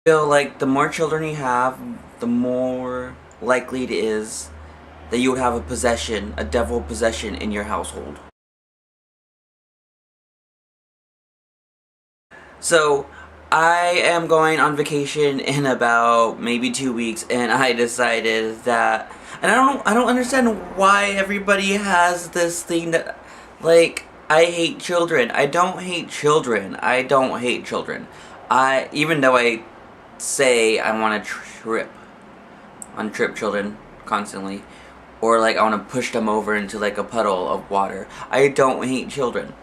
Feel like the more children you have, the more likely it is that you would have a possession, a devil possession in your household. So, I am going on vacation in about maybe 2 weeks, and I decided that, and I don't understand why everybody has this thing that, like, I hate children. I don't hate children. I don't hate children. Even though I say I want to trip children constantly, or like I want to push them over into like a puddle of water. I don't hate children.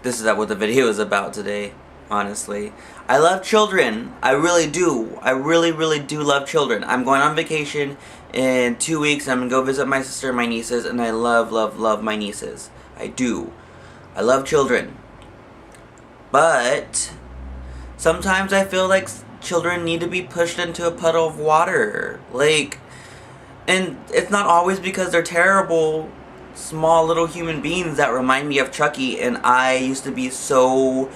This is what the video is about today, honestly. I love children. I really do. I really, really do love children. I'm going on vacation in 2 weeks. I'm going to go visit my sister and my nieces, and I love, love, love my nieces. I do. I love children. But sometimes I feel like children need to be pushed into a puddle of water. Like, and it's not always because they're terrible, small little human beings that remind me of Chucky, and I used to be so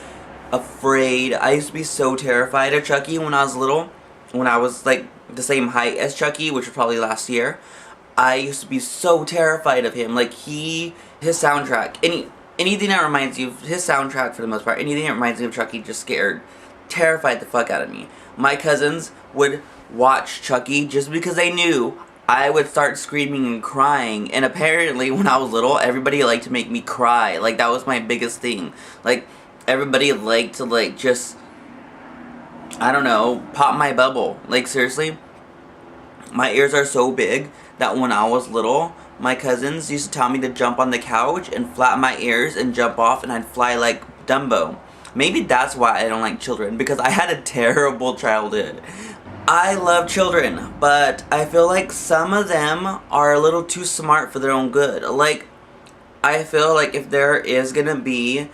afraid. I used to be so terrified of Chucky when I was little. When I was like the same height as Chucky, which was probably last year. I used to be so terrified of him. Like his soundtrack, anything that reminds you of his soundtrack for the most part, anything that reminds me of Chucky just terrified the fuck out of me. My cousins would watch Chucky just because they knew I would start screaming and crying, and apparently when I was little, everybody liked to make me cry. Like, that was my biggest thing. Like, everybody liked to, like, just, I don't know, pop my bubble. Like, seriously, my ears are so big that when I was little, my cousins used to tell me to jump on the couch and flap my ears and jump off, and I'd fly like Dumbo. Maybe that's why I don't like children, because I had a terrible childhood. I love children, but I feel like some of them are a little too smart for their own good. Like, I feel like if there is gonna be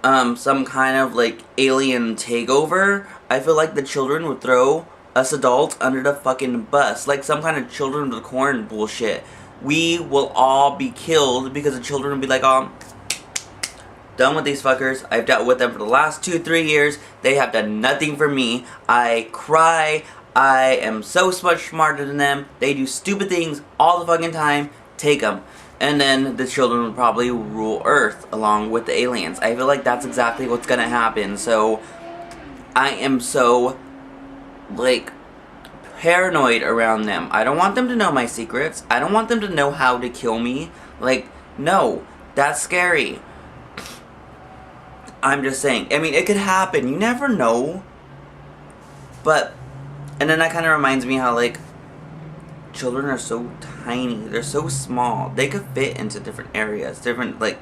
some kind of like alien takeover, I feel like the children would throw us adults under the fucking bus. Like some kind of children of the corn bullshit. We will all be killed because the children will be like, oh, done with these fuckers. I've dealt with them for the last 2-3 years. They have done nothing for me. I cry. I am so much smarter than them. They do stupid things all the fucking time. Take them. And then the children would probably rule Earth along with the aliens. I feel like that's exactly what's gonna happen. So I am so, like, paranoid around them. I don't want them to know my secrets. I don't want them to know how to kill me. Like, no. That's scary. I'm just saying. I mean, it could happen. You never know. But, and then that kind of reminds me how, like, children are so tiny. They're so small. They could fit into different areas. Different, like,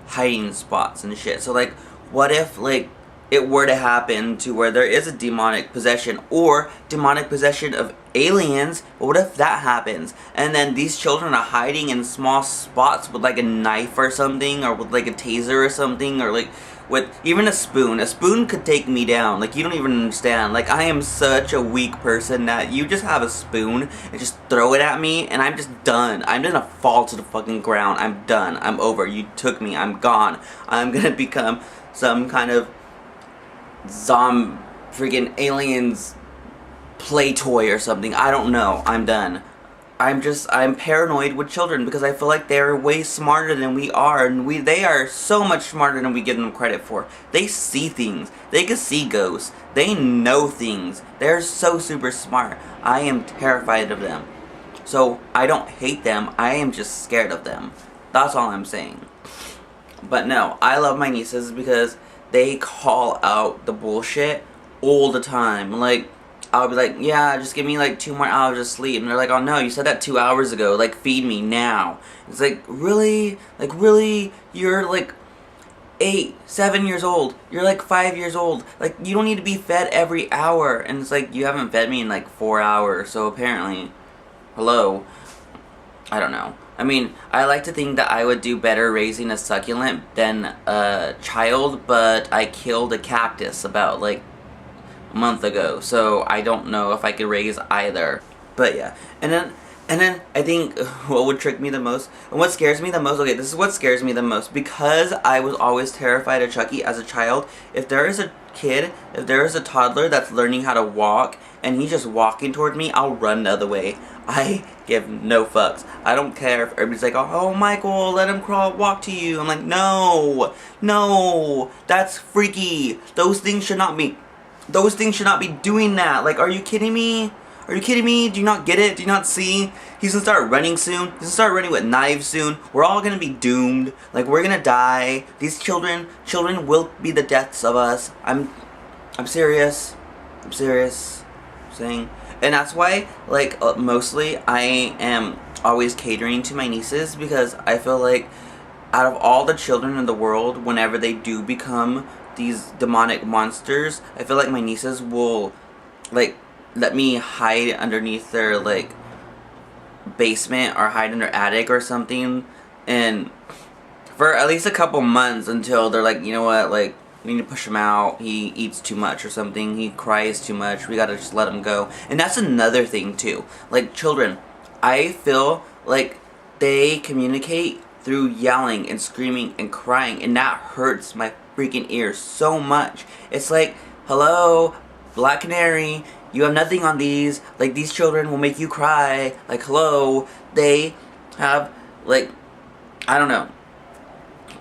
hiding spots and shit. So, like, what if, like, it were to happen to where there is a demonic possession or demonic possession of aliens? What if that happens? And then these children are hiding in small spots with, like, a knife or something, or with, like, a taser or something, or, like, with even a spoon. A spoon could take me down. Like, you don't even understand. Like, I am such a weak person that you just have a spoon and just throw it at me and I'm just done. I'm gonna fall to the fucking ground. I'm done. I'm over. You took me. I'm gone. I'm gonna become some kind of freaking aliens play toy or something. I don't know. I'm done. I'm paranoid with children because I feel like they're way smarter than we are, and they are so much smarter than we give them credit for. They see things. They can see ghosts. They know things. They're so super smart. I am terrified of them. So, I don't hate them. I am just scared of them. That's all I'm saying. But no, I love my nieces because they call out the bullshit all the time. Like, I'll be like, yeah, just give me like 2 more hours of sleep. And they're like, oh no, you said that 2 hours ago. Like, feed me now. It's like, really? Like, really? You're like 8, 7 years old. You're like 5 years old. Like, you don't need to be fed every hour. And it's like, you haven't fed me in like 4 hours. So apparently, hello. I don't know. I mean, I like to think that I would do better raising a succulent than a child, but I killed a cactus about like a month ago, so I don't know if I could raise either. But yeah, and then I think what would trick me the most, and what scares me the most, okay, this is what scares me the most, because I was always terrified of Chucky as a child. If there is kid, if there is a toddler that's learning how to walk and he's just walking toward me, I'll run the other way. I give no fucks. I don't care if everybody's like, oh, Michael, let him walk to you. I'm like, no, that's freaky. Those things should not be doing that. Like, are you kidding me? Are you kidding me? Do you not get it? Do you not see? He's gonna start running soon. He's gonna start running with knives soon. We're all gonna be doomed. Like, we're gonna die. These children will be the deaths of us. I'm serious. I'm serious. I'm saying. And that's why, like, mostly I am always catering to my nieces, because I feel like out of all the children in the world, whenever they do become these demonic monsters, I feel like my nieces will, like, let me hide underneath their, like, basement or hide in their attic or something, and for at least a couple months until they're like, you know what, like, we need to push him out, he eats too much or something, he cries too much, we gotta just let him go. And that's another thing too, like, children, I feel like they communicate through yelling and screaming and crying, and that hurts my freaking ears so much. It's like, hello, Black Canary, you have nothing on these. Like, these children will make you cry. Like, hello, they have, like, I don't know,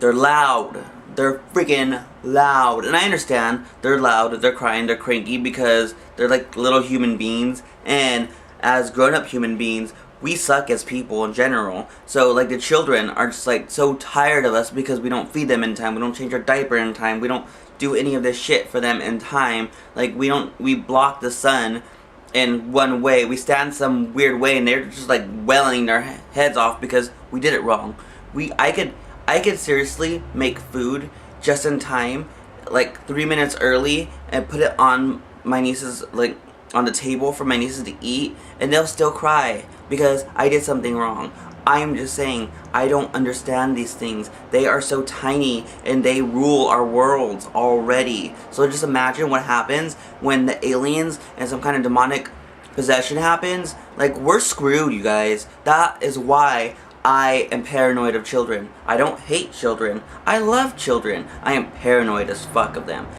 they're loud. They're freaking loud. And I understand they're loud, they're crying, they're cranky, because they're like little human beings, and as grown-up human beings, we suck as people in general. So, like, the children are just, like, so tired of us because we don't feed them in time, we don't change our diaper in time, we don't do any of this shit for them in time. Like, we block the sun in one way, we stand some weird way, and they're just, like, welling their heads off because we did it wrong. I could seriously make food just in time, like 3 minutes early, and put it on my nieces, like, on the table for my nieces to eat, and they'll still cry because I did something wrong. I'm just saying, I don't understand these things. They are so tiny, and they rule our worlds already. So just imagine what happens when the aliens and some kind of demonic possession happens. Like, we're screwed, you guys. That is why I am paranoid of children. I don't hate children. I love children. I am paranoid as fuck of them.